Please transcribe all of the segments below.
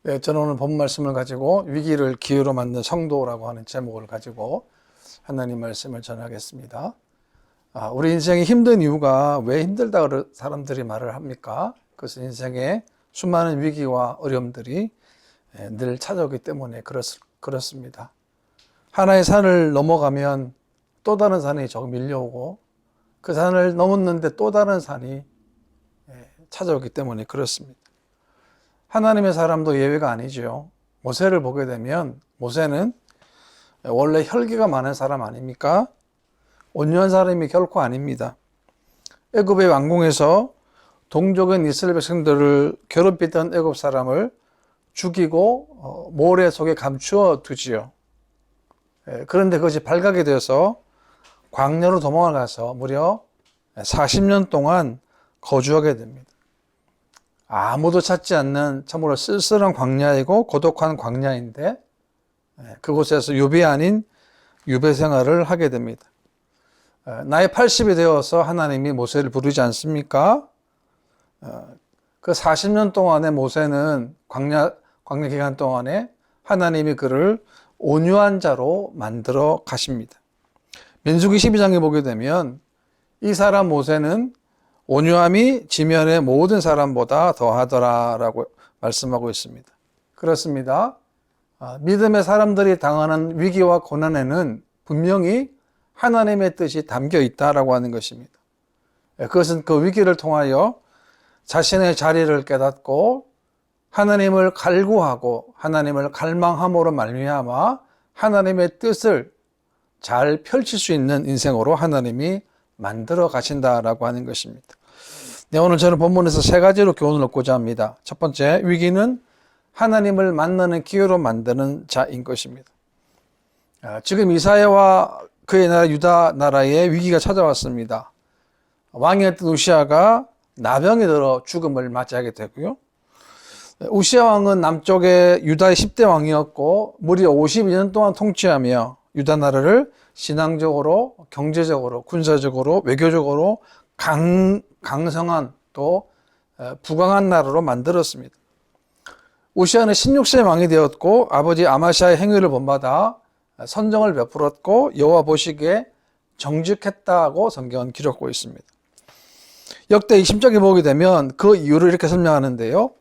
네, 저는 오늘 본 말씀을 가지고 위기를 기회로 만든 성도라고 하는 제목을 가지고 하나님 말씀을 전하겠습니다. 우리 인생이 힘든 이유가 왜 힘들다 사람들이 말을 합니까? 그것은 인생에 수많은 위기와 어려움들이 늘 찾아오기 때문에 그렇습니다. 하나의 산을 넘어가면 또 다른 산이 조금 밀려오고 그 산을 넘었는데 또 다른 산이 찾아오기 때문에 그렇습니다. 하나님의 사람도 예외가 아니죠. 모세를 보게 되면 모세는 원래 혈기가 많은 사람 아닙니까? 온유한 사람이 결코 아닙니다. 애굽의 왕궁에서 동족인 이스라엘 백성들을 괴롭히던 애굽 사람을 죽이고 모래 속에 감추어 두지요. 그런데 그것이 발각이 되어서 광야로 도망을 가서 무려 40년 동안 거주하게 됩니다. 아무도 찾지 않는 참으로 쓸쓸한 광야이고 고독한 광야인데 그곳에서 유배 아닌 유배 생활을 하게 됩니다. 나이 80이 되어서 하나님이 모세를 부르지 않습니까? 그 40년 동안의 모세는 광야 기간 동안에 하나님이 그를 온유한 자로 만들어 가십니다. 민수기 12장에 보게 되면 이 사람 모세는 온유함이 지면의 모든 사람보다 더하더라라고 말씀하고 있습니다. 그렇습니다. 믿음의 사람들이 당하는 위기와 고난에는 분명히 하나님의 뜻이 담겨 있다라고 하는 것입니다. 그것은 그 위기를 통하여 자신의 자리를 깨닫고 하나님을 갈구하고 하나님을 갈망함으로 말미암아 하나님의 뜻을 잘 펼칠 수 있는 인생으로 하나님이 만들어 가신다라고 하는 것입니다. 네, 오늘 저는 본문에서 세 가지로 교훈을 얻고자 합니다. 첫 번째, 위기는 하나님을 만나는 기회로 만드는 자인 것입니다. 지금 이사야와 그의 나라 유다 나라에 위기가 찾아왔습니다. 왕이었던 우시아가 나병이 들어 죽음을 맞이하게 되고요. 우시아 왕은 남쪽의 유다의 10대 왕이었고 무려 52년 동안 통치하며 유다 나라를 신앙적으로, 경제적으로, 군사적으로, 외교적으로 강성한 또 부강한 나라로 만들었습니다. 우시아는 16세 왕이 되었고 아버지 아마시아의 행위를 본받아 선정을 베풀었고 여호와 보시기에 정직했다고 성경은 기록하고 있습니다. 역대 20장에 보게 되면 그 이유를 이렇게 설명하는데요.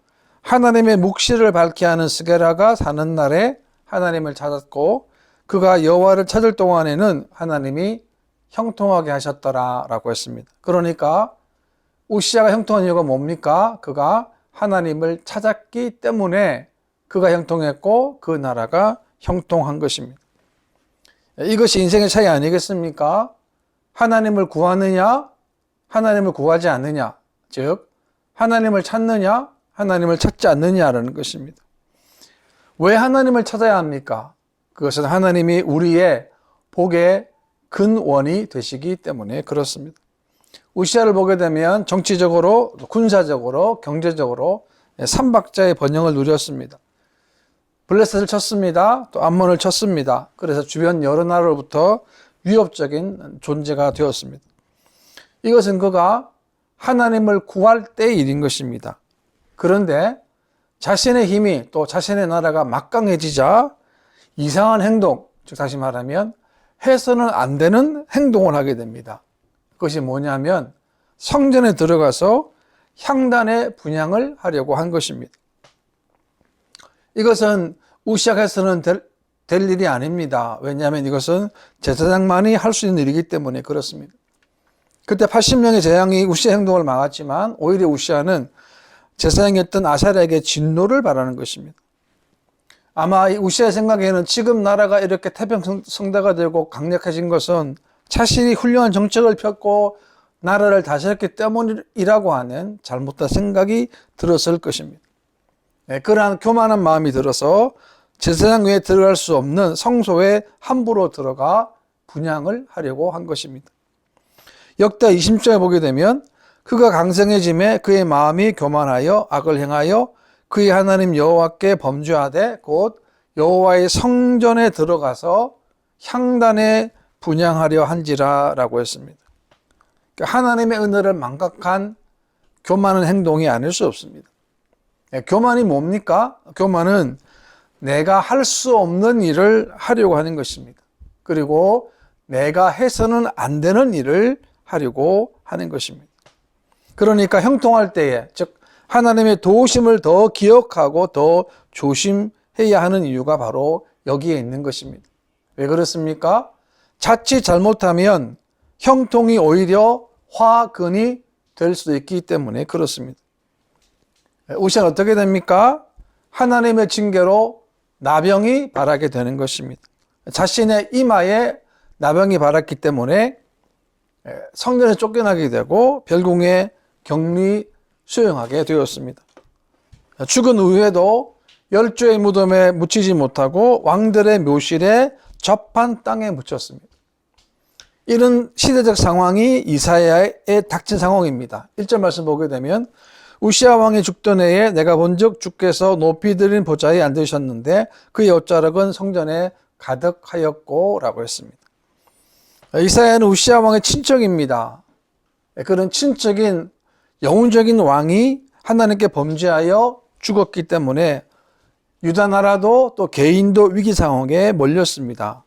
하나님의 묵시를 밝게 하는 스게라가 사는 날에 하나님을 찾았고 그가 여호와를 찾을 동안에는 하나님이 형통하게 하셨더라라고 했습니다. 그러니까 우시아가 형통한 이유가 뭡니까? 그가 하나님을 찾았기 때문에 그가 형통했고 그 나라가 형통한 것입니다. 이것이 인생의 차이 아니겠습니까? 하나님을 구하느냐, 하나님을 구하지 않느냐, 즉 하나님을 찾느냐, 하나님을 찾지 않느냐라는 것입니다. 왜 하나님을 찾아야 합니까? 그것은 하나님이 우리의 복의 근원이 되시기 때문에 그렇습니다. 우시아를 보게 되면 정치적으로, 군사적으로, 경제적으로 삼박자의 번영을 누렸습니다. 블레셋을 쳤습니다. 또 암몬을 쳤습니다. 그래서 주변 여러 나라로부터 위협적인 존재가 되었습니다. 이것은 그가 하나님을 구할 때의 일인 것입니다. 그런데 자신의 힘이 또 자신의 나라가 막강해지자 이상한 행동, 즉 다시 말하면 해서는 안 되는 행동을 하게 됩니다. 그것이 뭐냐면 성전에 들어가서 향단의 분향을 하려고 한 것입니다. 이것은 우시아가 해서는 될 일이 아닙니다. 왜냐하면 이것은 제사장만이 할 수 있는 일이기 때문에 그렇습니다. 그때 80명의 재앙이 우시아 행동을 막았지만 오히려 우시아는 제사장이었던 아사랴에게 진노를 바라는 것입니다. 아마 우시아의 생각에는 지금 나라가 이렇게 태평성대가 되고 강력해진 것은 자신이 훌륭한 정책을 폈고 나라를 다스렸기 때문이라고 하는 잘못된 생각이 들었을 것입니다. 그러한 교만한 마음이 들어서 제사장 외에 들어갈 수 없는 성소에 함부로 들어가 분향을 하려고 한 것입니다. 역대 20장에 보게 되면 그가 강성해짐에 그의 마음이 교만하여 악을 행하여 그의 하나님 여호와께 범죄하되 곧 여호와의 성전에 들어가서 향단에 분향하려 한지라라고 했습니다. 그러니까 하나님의 은혜를 망각한 교만한 행동이 아닐 수 없습니다. 교만이 뭡니까? 교만은 내가 할 수 없는 일을 하려고 하는 것입니다. 그리고 내가 해서는 안 되는 일을 하려고 하는 것입니다. 그러니까 형통할 때에, 즉 하나님의 도우심을 더 기억하고 더 조심해야 하는 이유가 바로 여기에 있는 것입니다. 왜 그렇습니까? 자칫 잘못하면 형통이 오히려 화근이 될 수도 있기 때문에 그렇습니다. 우선 어떻게 됩니까? 하나님의 징계로 나병이 발하게 되는 것입니다. 자신의 이마에 나병이 발았기 때문에 성전에 쫓겨나게 되고 별궁에 격리 수용하게 되었습니다. 죽은 후에도 열조의 무덤에 묻히지 못하고 왕들의 묘실에 접한 땅에 묻혔습니다. 이런 시대적 상황이 이사야에 닥친 상황입니다. 1절 말씀 보게 되면 우시아 왕이 죽던 해에 내가 본즉 주께서 높이 들인 보좌에 앉으셨는데 그의 옷자락은 성전에 가득하였고 라고 했습니다. 이사야는 우시아 왕의 친척입니다. 그런 친척인 영웅적인 왕이 하나님께 범죄하여 죽었기 때문에 유다 나라도 또 개인도 위기 상황에 몰렸습니다.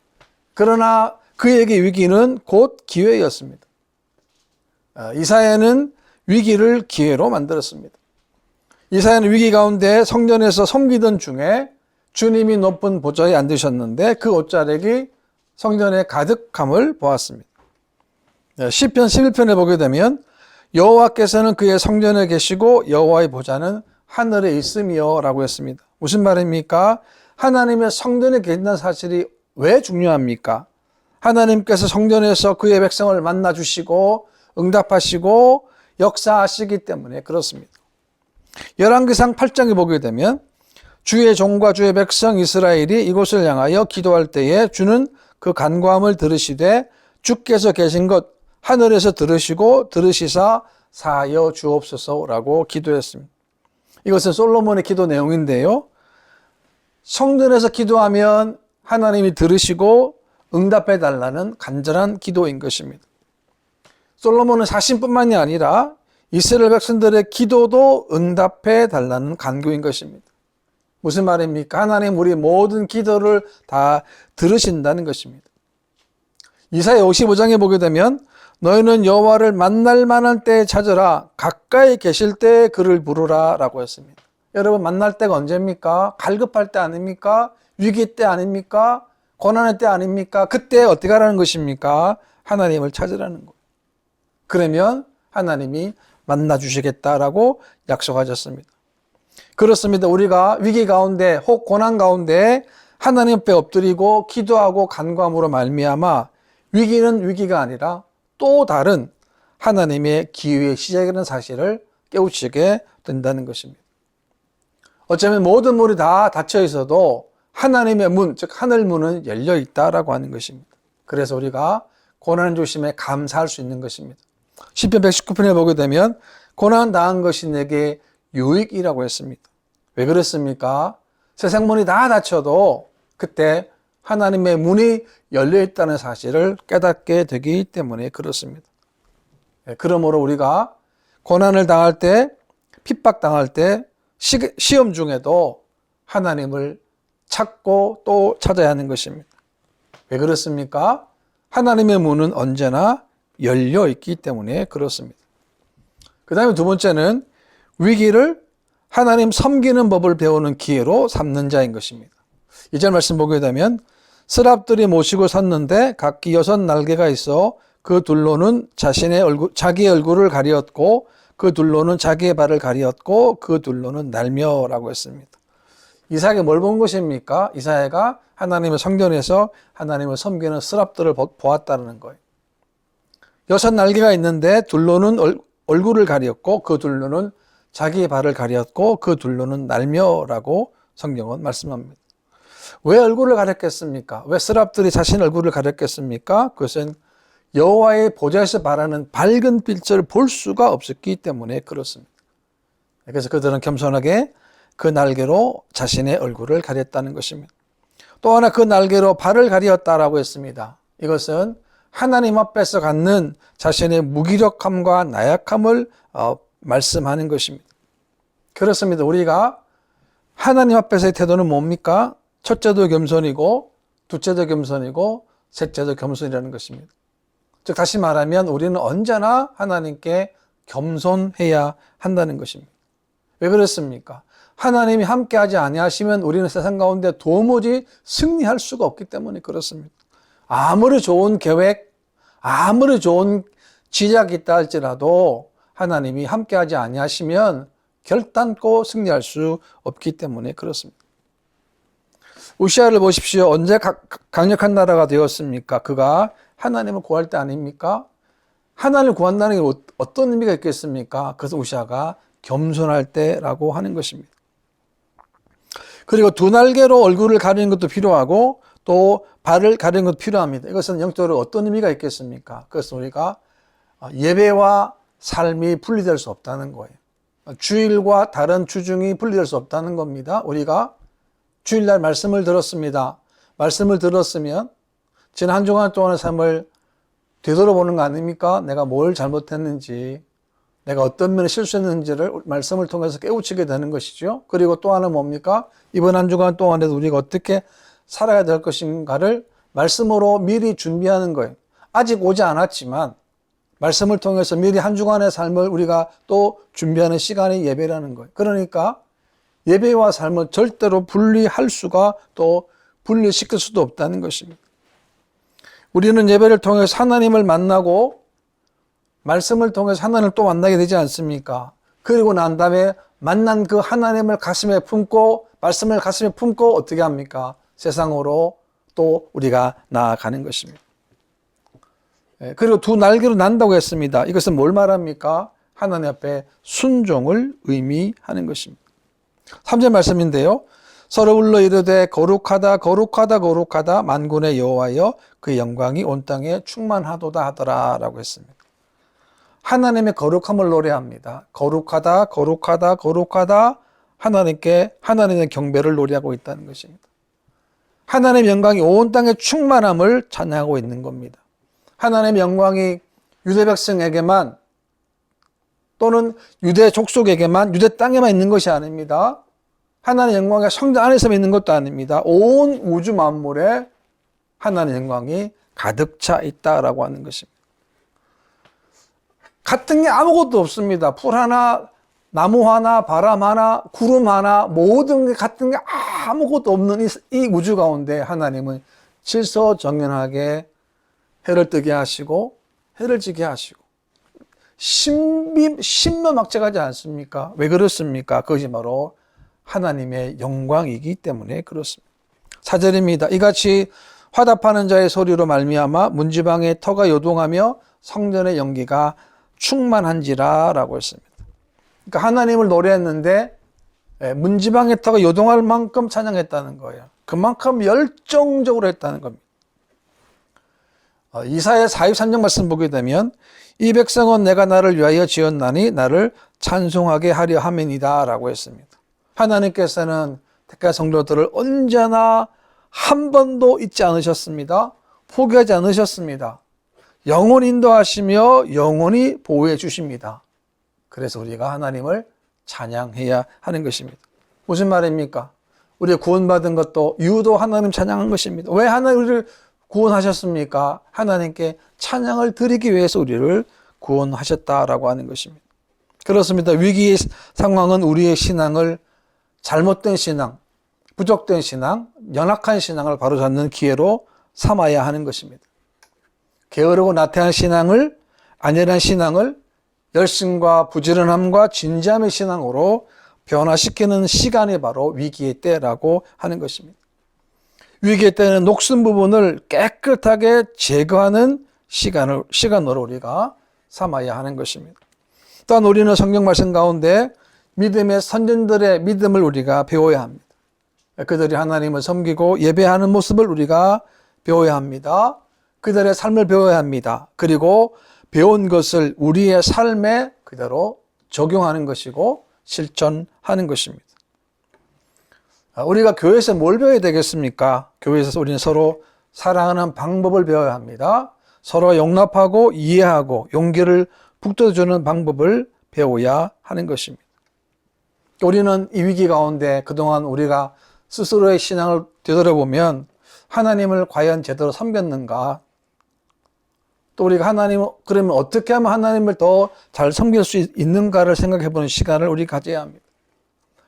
그러나 그에게 위기는 곧 기회였습니다. 이사야는 위기를 기회로 만들었습니다. 이사야는 위기 가운데 성전에서 섬기던 중에 주님이 높은 보좌에 앉으셨는데 그 옷자락이 성전에 가득함을 보았습니다. 시편 11편에 보게 되면 여호와께서는 그의 성전에 계시고 여호와의 보좌는 하늘에 있으며 라고 했습니다. 무슨 말입니까? 하나님의 성전에 계신다는 사실이 왜 중요합니까? 하나님께서 성전에서 그의 백성을 만나주시고 응답하시고 역사하시기 때문에 그렇습니다. 열왕기상 8장에 보게 되면 주의 종과 주의 백성 이스라엘이 이곳을 향하여 기도할 때에 주는 그 간구함을 들으시되 주께서 계신 것 하늘에서 들으시고 들으시사 사하여 주옵소서라고 기도했습니다. 이것은 솔로몬의 기도 내용인데요. 성전에서 기도하면 하나님이 들으시고 응답해 달라는 간절한 기도인 것입니다. 솔로몬은 자신뿐만이 아니라 이스라엘 백성들의 기도도 응답해 달라는 간구인 것입니다. 무슨 말입니까? 하나님 우리 모든 기도를 다 들으신다는 것입니다. 이사야 55장에 보게 되면 너희는 여호와를 만날 만한 때에 찾으라 가까이 계실 때에 그를 부르라 라고 했습니다. 여러분 만날 때가 언제입니까? 갈급할 때 아닙니까? 위기 때 아닙니까? 고난의 때 아닙니까? 그때 어떻게 하라는 것입니까? 하나님을 찾으라는 거예요. 그러면 하나님이 만나주시겠다라고 약속하셨습니다. 그렇습니다. 우리가 위기 가운데 혹 고난 가운데 하나님 앞에 엎드리고 기도하고 간구함으로 말미암아 위기는 위기가 아니라 또 다른 하나님의 기회의 시작이라는 사실을 깨우치게 된다는 것입니다. 어쩌면 모든 문이 다 닫혀 있어도 하나님의 문, 즉 하늘 문은 열려 있다라고 하는 것입니다. 그래서 우리가 고난 조심에 감사할 수 있는 것입니다. 시편 119편에 보게 되면 고난 당한 것이 내게 유익이라고 했습니다. 왜 그렇습니까? 세상 문이 다 닫혀도 그때 하나님의 문이 열려 있다는 사실을 깨닫게 되기 때문에 그렇습니다. 그러므로 우리가 고난을 당할 때, 핍박당할 때, 시험 중에도 하나님을 찾고 또 찾아야 하는 것입니다. 왜 그렇습니까? 하나님의 문은 언제나 열려 있기 때문에 그렇습니다. 그 다음에 두 번째는 위기를 하나님 섬기는 법을 배우는 기회로 삼는 자인 것입니다. 2절 말씀 보게 되면 스랍들이 모시고 섰는데 각기 6 날개가 있어 그 둘로는 자기의 얼굴을 가리었고 그 둘로는 자기의 발을 가리었고 그 둘로는 날며라고 했습니다. 이사야가 뭘 본 것입니까? 이사야가 하나님의 성전에서 하나님을 섬기는 스랍들을 보았다는 거예요. 6 날개가 있는데 둘로는 얼굴을 가리었고 그 둘로는 자기의 발을 가리었고 그 둘로는 날며라고 성경은 말씀합니다. 왜 얼굴을 가렸겠습니까? 왜 스랍들이 자신의 얼굴을 가렸겠습니까? 그것은 여호와의 보좌에서 발하는 밝은 빛을 볼 수가 없었기 때문에 그렇습니다. 그래서 그들은 겸손하게 그 날개로 자신의 얼굴을 가렸다는 것입니다. 또 하나 그 날개로 발을 가리었다라고 했습니다. 이것은 하나님 앞에서 갖는 자신의 무기력함과 나약함을 말씀하는 것입니다. 그렇습니다. 우리가 하나님 앞에서의 태도는 뭡니까? 첫째도 겸손이고 둘째도 겸손이고 셋째도 겸손이라는 것입니다. 즉 다시 말하면 우리는 언제나 하나님께 겸손해야 한다는 것입니다. 왜 그렇습니까? 하나님이 함께하지 아니하시면 우리는 세상 가운데 도무지 승리할 수가 없기 때문에 그렇습니다. 아무리 좋은 계획, 아무리 좋은 지략이 있다 할지라도 하나님이 함께하지 아니하시면 결단코 승리할 수 없기 때문에 그렇습니다. 우시아를 보십시오. 언제 강력한 나라가 되었습니까? 그가 하나님을 구할 때 아닙니까? 하나님을 구한다는 게 어떤 의미가 있겠습니까? 그래서 우시아가 겸손할 때라고 하는 것입니다. 그리고 두 날개로 얼굴을 가리는 것도 필요하고 또 발을 가리는 것도 필요합니다. 이것은 영적으로 어떤 의미가 있겠습니까? 그것은 우리가 예배와 삶이 분리될 수 없다는 거예요. 주일과 다른 주중이 분리될 수 없다는 겁니다. 우리가 주일날 말씀을 들었습니다. 말씀을 들었으면 지난 한 주간 동안의 삶을 되돌아보는 거 아닙니까? 내가 뭘 잘못했는지, 내가 어떤 면에 실수했는지를 말씀을 통해서 깨우치게 되는 것이죠. 그리고 또 하나는 뭡니까? 이번 한 주간 동안에도 우리가 어떻게 살아야 될 것인가를 말씀으로 미리 준비하는 거예요. 아직 오지 않았지만 말씀을 통해서 미리 한 주간의 삶을 우리가 또 준비하는 시간이 예배라는 거예요. 그러니까 예배와 삶을 절대로 분리할 수가 또 분리시킬 수도 없다는 것입니다. 우리는 예배를 통해서 하나님을 만나고 말씀을 통해서 하나님을 또 만나게 되지 않습니까? 그리고 난 다음에 만난 그 하나님을 가슴에 품고 말씀을 가슴에 품고 어떻게 합니까? 세상으로 또 우리가 나아가는 것입니다. 그리고 두 날개로 난다고 했습니다. 이것은 뭘 말합니까? 하나님 앞에 순종을 의미하는 것입니다. 3절 말씀인데요. 서로 불러 이르되 거룩하다 거룩하다 거룩하다 만군의 여호와여 그의 영광이 온 땅에 충만하도다 하더라 라고 했습니다. 하나님의 거룩함을 노래합니다. 거룩하다 거룩하다 거룩하다 하나님께 하나님의 경배를 노래하고 있다는 것입니다. 하나님의 영광이 온 땅에 충만함을 찬양하고 있는 겁니다. 하나님의 영광이 유대 백성에게만 또는 유대 족속에게만 유대 땅에만 있는 것이 아닙니다. 하나님의 영광이 성전 안에서 있는 것도 아닙니다. 온 우주 만물에 하나님의 영광이 가득 차 있다라고 하는 것입니다. 같은 게 아무것도 없습니다. 풀 하나, 나무 하나, 바람 하나, 구름 하나, 모든 게 같은 게 아무것도 없는 이 우주 가운데 하나님은 질서정연하게 해를 뜨게 하시고 해를 지게 하시고 신묘막측하지 않습니까? 왜 그렇습니까? 그것이 바로 하나님의 영광이기 때문에 그렇습니다. 4절입니다. 이같이 화답하는 자의 소리로 말미암아 문지방의 터가 요동하며 성전의 연기가 충만한지라 라고 했습니다. 그러니까 하나님을 노래했는데 문지방의 터가 요동할 만큼 찬양했다는 거예요. 그만큼 열정적으로 했다는 겁니다. 이사야 43장 말씀 보게 되면 이 백성은 내가 나를 위하여 지었나니 나를 찬송하게 하려 함이니이다 라고 했습니다. 하나님께서는 택한 성도들을 언제나 한 번도 잊지 않으셨습니다. 포기하지 않으셨습니다. 영원히 인도하시며 영원히 보호해 주십니다. 그래서 우리가 하나님을 찬양해야 하는 것입니다. 무슨 말입니까? 우리가 구원받은 것도 이유도 하나님 찬양한 것입니다. 왜 하나님 우리를 구원하셨습니까? 하나님께 찬양을 드리기 위해서 우리를 구원하셨다라고 하는 것입니다. 그렇습니다. 위기의 상황은 우리의 신앙을 잘못된 신앙, 부족된 신앙, 연약한 신앙을 바로잡는 기회로 삼아야 하는 것입니다. 게으르고 나태한 신앙을, 안일한 신앙을 열심과 부지런함과 진지함의 신앙으로 변화시키는 시간이 바로 위기의 때라고 하는 것입니다. 위기의 때는 녹슨 부분을 깨끗하게 제거하는 시간으로 우리가 삼아야 하는 것입니다. 또한 우리는 성경 말씀 가운데 믿음의 선전들의 믿음을 우리가 배워야 합니다. 그들이 하나님을 섬기고 예배하는 모습을 우리가 배워야 합니다. 그들의 삶을 배워야 합니다. 그리고 배운 것을 우리의 삶에 그대로 적용하는 것이고 실천하는 것입니다. 우리가 교회에서 뭘 배워야 되겠습니까? 교회에서 우리는 서로 사랑하는 방법을 배워야 합니다. 서로 용납하고 이해하고 용기를 북돋워주는 방법을 배워야 하는 것입니다. 우리는 이 위기 가운데 그동안 우리가 스스로의 신앙을 되돌아보면 하나님을 과연 제대로 섬겼는가? 또 우리가 그러면 어떻게 하면 하나님을 더 잘 섬길 수 있는가를 생각해 보는 시간을 우리가 가져야 합니다.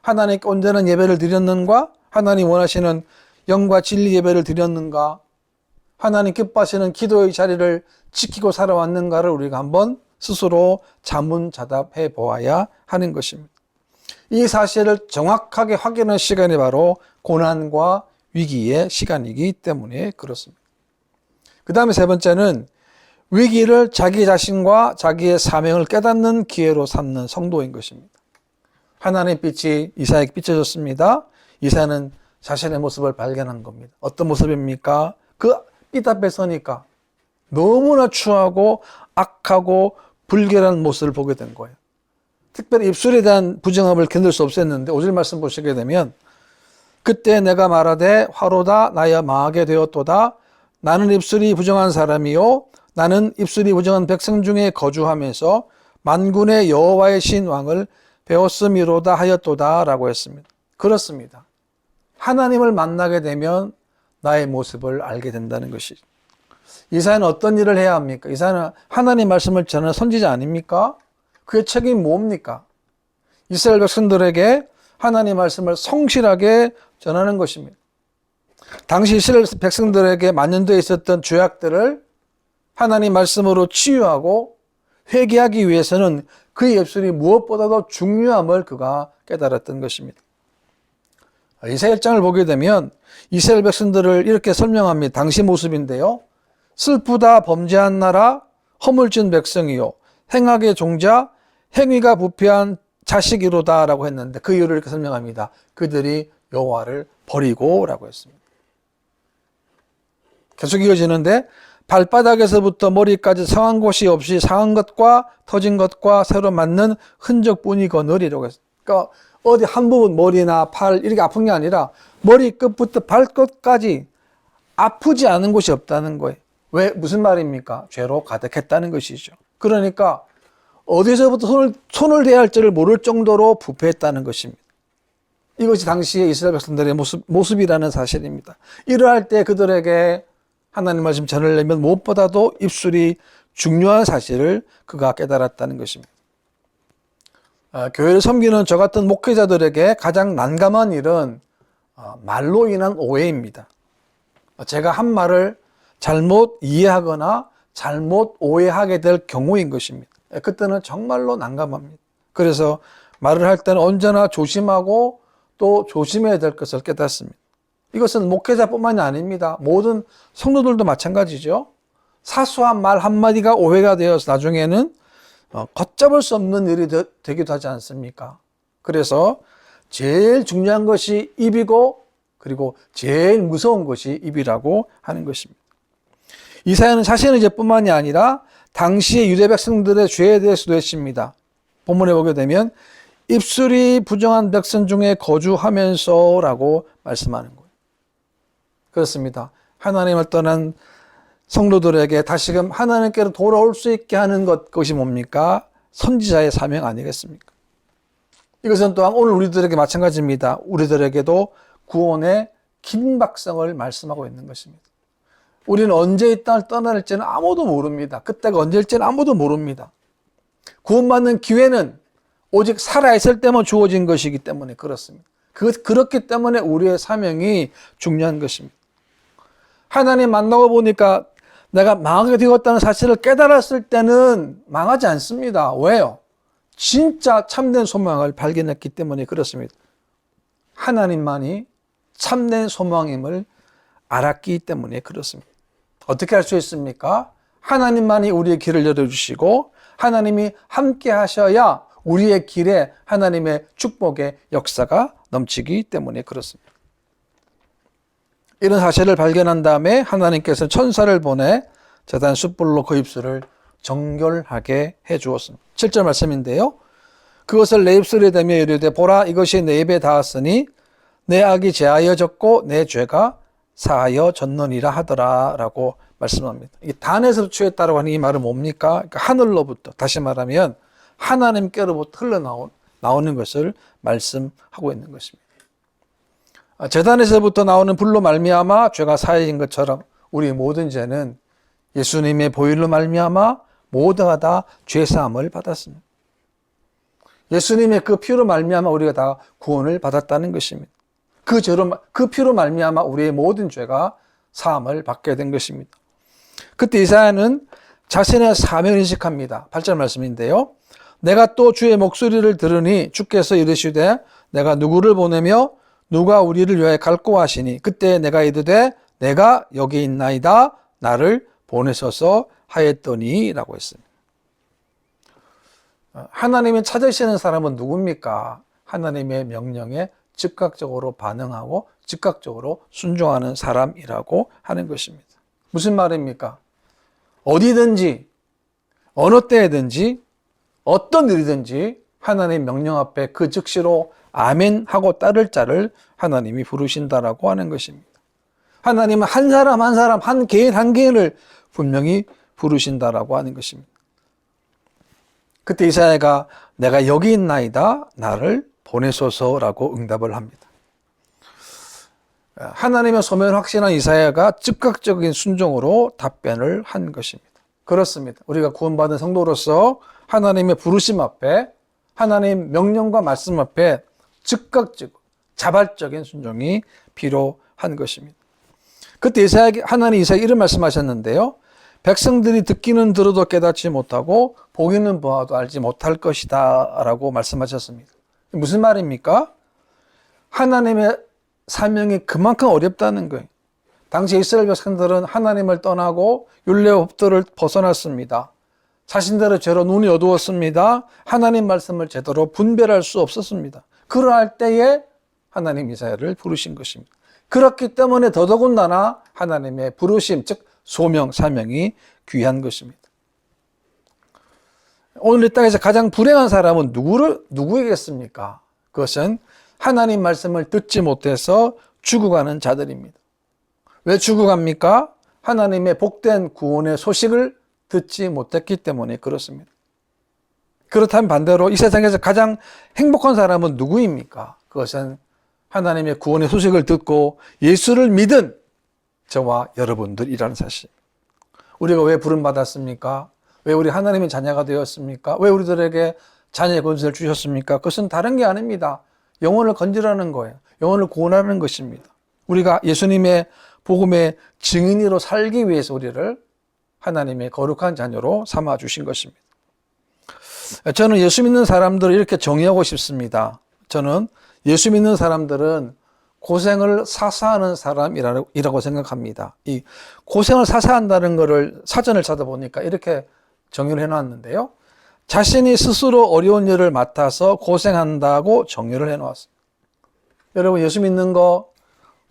하나님께 온전한 예배를 드렸는가? 하나님 원하시는 영과 진리 예배를 드렸는가? 하나님 기뻐하시는 기도의 자리를 지키고 살아왔는가를 우리가 한번 스스로 자문자답해 보아야 하는 것입니다. 이 사실을 정확하게 확인하는 시간이 바로 고난과 위기의 시간이기 때문에 그렇습니다. 그 다음에 세 번째는 위기를 자기 자신과 자기의 사명을 깨닫는 기회로 삼는 성도인 것입니다. 하나님의 빛이 이사야에게 비춰졌습니다. 이사야는 자신의 모습을 발견한 겁니다. 어떤 모습입니까? 그 빛 앞에 서니까 너무나 추하고 악하고 불결한 모습을 보게 된 거예요. 특별히 입술에 대한 부정함을 견딜 수 없었는데 5절 말씀 보시게 되면 그때 내가 말하되 화로다 나여 망하게 되었도다. 나는 입술이 부정한 사람이요 나는 입술이 부정한 백성 중에 거주하면서 만군의 여호와의 신왕을 배웠음이로다 하였도다 라고 했습니다. 그렇습니다. 하나님을 만나게 되면 나의 모습을 알게 된다는 것이죠. 이사야는 어떤 일을 해야 합니까? 이사야는 하나님 말씀을 전하는 선지자 아닙니까? 그의 책임이 뭡니까? 이스라엘 백성들에게 하나님 말씀을 성실하게 전하는 것입니다. 당시 이스라엘 백성들에게 만연되어 있었던 죄악들을 하나님 말씀으로 치유하고 회개하기 위해서는 그의 입술이 무엇보다도 중요함을 그가 깨달았던 것입니다. 이사야 1장을 보게 되면 이스라엘 백성들을 이렇게 설명합니다. 당시 모습인데요. 슬프다 범죄한 나라 허물진 백성이요 행악의 종자 행위가 부패한 자식이로다 라고 했는데 그 이유를 이렇게 설명합니다. 그들이 여호와를 버리고 라고 했습니다. 계속 이어지는데 발바닥에서부터 머리까지 상한 곳이 없이 상한 것과 터진 것과 새로 맞는 흔적뿐이거늘이라고 했습니다. 그러니까 어디 한 부분 머리나 팔 이렇게 아픈 게 아니라 머리 끝부터 발끝까지 아프지 않은 곳이 없다는 거예요. 왜? 무슨 말입니까? 죄로 가득했다는 것이죠. 그러니까 어디서부터 손을 대야 할지를 모를 정도로 부패했다는 것입니다. 이것이 당시의 이스라엘 백성들의 모습이라는 사실입니다. 이러할 때 그들에게 하나님 말씀 전하려면 무엇보다도 입술이 중요한 사실을 그가 깨달았다는 것입니다. 교회를 섬기는 저 같은 목회자들에게 가장 난감한 일은 말로 인한 오해입니다. 제가 한 말을 잘못 이해하거나 잘못 오해하게 될 경우인 것입니다. 그때는 정말로 난감합니다. 그래서 말을 할 때는 언제나 조심하고 또 조심해야 될 것을 깨닫습니다. 이것은 목회자뿐만이 아닙니다. 모든 성도들도 마찬가지죠. 사소한 말 한마디가 오해가 되어서 나중에는 걷잡을 수 없는 일이 되기도 하지 않습니까? 그래서 제일 중요한 것이 입이고 그리고 제일 무서운 것이 입이라고 하는 것입니다. 이사야는 자신의 죄뿐만이 아니라 당시의 유대 백성들의 죄에 대해서도 했습니다. 본문에 보게 되면 입술이 부정한 백성 중에 거주하면서 라고 말씀하는 거예요. 그렇습니다. 하나님을 떠난 성도들에게 다시금 하나님께로 돌아올 수 있게 하는 그것이 뭡니까? 선지자의 사명 아니겠습니까? 이것은 또한 오늘 우리들에게 마찬가지입니다. 우리들에게도 구원의 긴박성을 말씀하고 있는 것입니다. 우리는 언제 이 땅을 떠날지는 아무도 모릅니다. 그때가 언제일지는 아무도 모릅니다. 구원받는 기회는 오직 살아있을 때만 주어진 것이기 때문에 그렇습니다. 그렇기 때문에 우리의 사명이 중요한 것입니다. 하나님 만나고 보니까 내가 망하게 되었다는 사실을 깨달았을 때는 망하지 않습니다. 왜요? 진짜 참된 소망을 발견했기 때문에 그렇습니다. 하나님만이 참된 소망임을 알았기 때문에 그렇습니다. 어떻게 할 수 있습니까? 하나님만이 우리의 길을 열어주시고 하나님이 함께 하셔야 우리의 길에 하나님의 축복의 역사가 넘치기 때문에 그렇습니다. 이런 사실을 발견한 다음에 하나님께서 천사를 보내 제단 숯불로 그 입술을 정결하게 해 주었습니다. 7절 말씀인데요. 그것을 내 입술에 대며 이르되 보라 이것이 내 입에 닿았으니 내 악이 제하여졌고 내 죄가 사하여졌느니라 하더라 라고 말씀합니다. 이 단에서 취했다라고 하는 이 말은 뭡니까? 그러니까 하늘로부터 다시 말하면 하나님께로부터 흘러나온 나오는 것을 말씀하고 있는 것입니다. 제단에서부터 나오는 불로 말미암아 죄가 사해진 것처럼 우리 모든 죄는 예수님의 보혈로 말미암아 모두가 다 죄사함을 받았습니다. 예수님의 그 피로 말미암아 우리가 다 구원을 받았다는 것입니다. 그 피로 말미암아 우리의 모든 죄가 사함을 받게 된 것입니다. 그때 이사야는 자신의 사명을 인식합니다. 8절 말씀인데요. 내가 또 주의 목소리를 들으니 주께서 이르시되 내가 누구를 보내며 누가 우리를 위하여 갈고 하시니 그때 내가 이르되 내가 여기 있나이다 나를 보내소서 하였더니 라고 했습니다. 하나님이 찾으시는 사람은 누굽니까? 하나님의 명령에 즉각적으로 반응하고 즉각적으로 순종하는 사람이라고 하는 것입니다. 무슨 말입니까? 어디든지 어느 때든지 어떤 일이든지 하나님 명령 앞에 그 즉시로 아멘 하고 따를 자를 하나님이 부르신다라고 하는 것입니다. 하나님은 한 사람 한 사람 한 개인 한 개인을 분명히 부르신다라고 하는 것입니다. 그때 이사야가 내가 여기 있나이다 나를 보내소서라고 응답을 합니다. 하나님의 소명을 확신한 이사야가 즉각적인 순종으로 답변을 한 것입니다. 그렇습니다. 우리가 구원받은 성도로서 하나님의 부르심 앞에 하나님 명령과 말씀 앞에 즉각적 자발적인 순종이 필요한 것입니다. 그때 하나님 이사야에게 이런 말씀하셨는데요. 백성들이 듣기는 들어도 깨닫지 못하고 보기는 보아도 알지 못할 것이다 라고 말씀하셨습니다. 무슨 말입니까? 하나님의 사명이 그만큼 어렵다는 거예요. 당시 이스라엘 백성들은 하나님을 떠나고 율례와 법도를 벗어났습니다. 자신들의 죄로 눈이 어두웠습니다. 하나님 말씀을 제대로 분별할 수 없었습니다. 그러할 때에 하나님 이사야를 부르신 것입니다. 그렇기 때문에 더더군다나 하나님의 부르심, 즉 소명, 사명이 귀한 것입니다. 오늘 이 땅에서 가장 불행한 사람은 누구이겠습니까? 그것은 하나님 말씀을 듣지 못해서 죽어가는 자들입니다. 왜 죽어갑니까? 하나님의 복된 구원의 소식을 듣지 못했기 때문에 그렇습니다. 그렇다면 반대로 이 세상에서 가장 행복한 사람은 누구입니까? 그것은 하나님의 구원의 소식을 듣고 예수를 믿은 저와 여러분들이라는 사실. 우리가 왜 부름받았습니까? 왜 우리 하나님의 자녀가 되었습니까? 왜 우리들에게 자녀의 권세를 주셨습니까? 그것은 다른 게 아닙니다. 영혼을 건지라는 거예요. 영혼을 구원하는 것입니다. 우리가 예수님의 복음의 증인으로 살기 위해서 우리를 하나님의 거룩한 자녀로 삼아 주신 것입니다. 저는 예수 믿는 사람들을 이렇게 정의하고 싶습니다. 저는 예수 믿는 사람들은 고생을 사사하는 사람이라고 생각합니다. 이 고생을 사사한다는 것을 사전을 찾아보니까 이렇게 정의를 해놨는데요. 자신이 스스로 어려운 일을 맡아서 고생한다고 정의를 해놓았습니다. 여러분 예수 믿는 거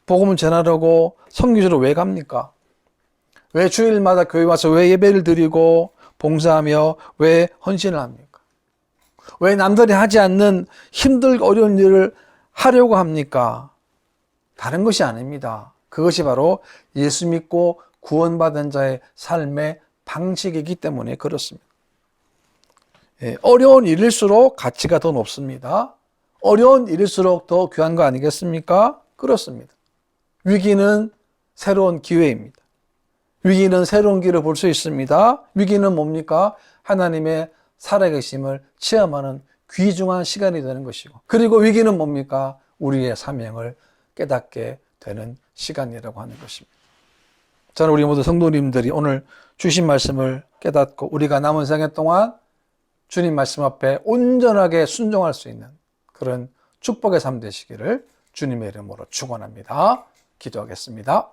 복음을 전하려고 선교지로 왜 갑니까? 왜 주일마다 교회 와서 왜 예배를 드리고 봉사하며 왜 헌신을 합니까? 왜 남들이 하지 않는 힘들고 어려운 일을 하려고 합니까? 다른 것이 아닙니다. 그것이 바로 예수 믿고 구원받은 자의 삶의 방식이기 때문에 그렇습니다. 어려운 일일수록 가치가 더 높습니다. 어려운 일일수록 더 귀한 거 아니겠습니까? 그렇습니다. 위기는 새로운 기회입니다. 위기는 새로운 길을 볼 수 있습니다. 위기는 뭡니까? 하나님의 살아계심을 체험하는 귀중한 시간이 되는 것이고, 그리고 위기는 뭡니까? 우리의 사명을 깨닫게 되는 시간이라고 하는 것입니다. 저는 우리 모두 성도님들이 오늘 주신 말씀을 깨닫고 우리가 남은 생애 동안 주님 말씀 앞에 온전하게 순종할 수 있는 그런 축복의 삶 되시기를 주님의 이름으로 축원합니다. 기도하겠습니다.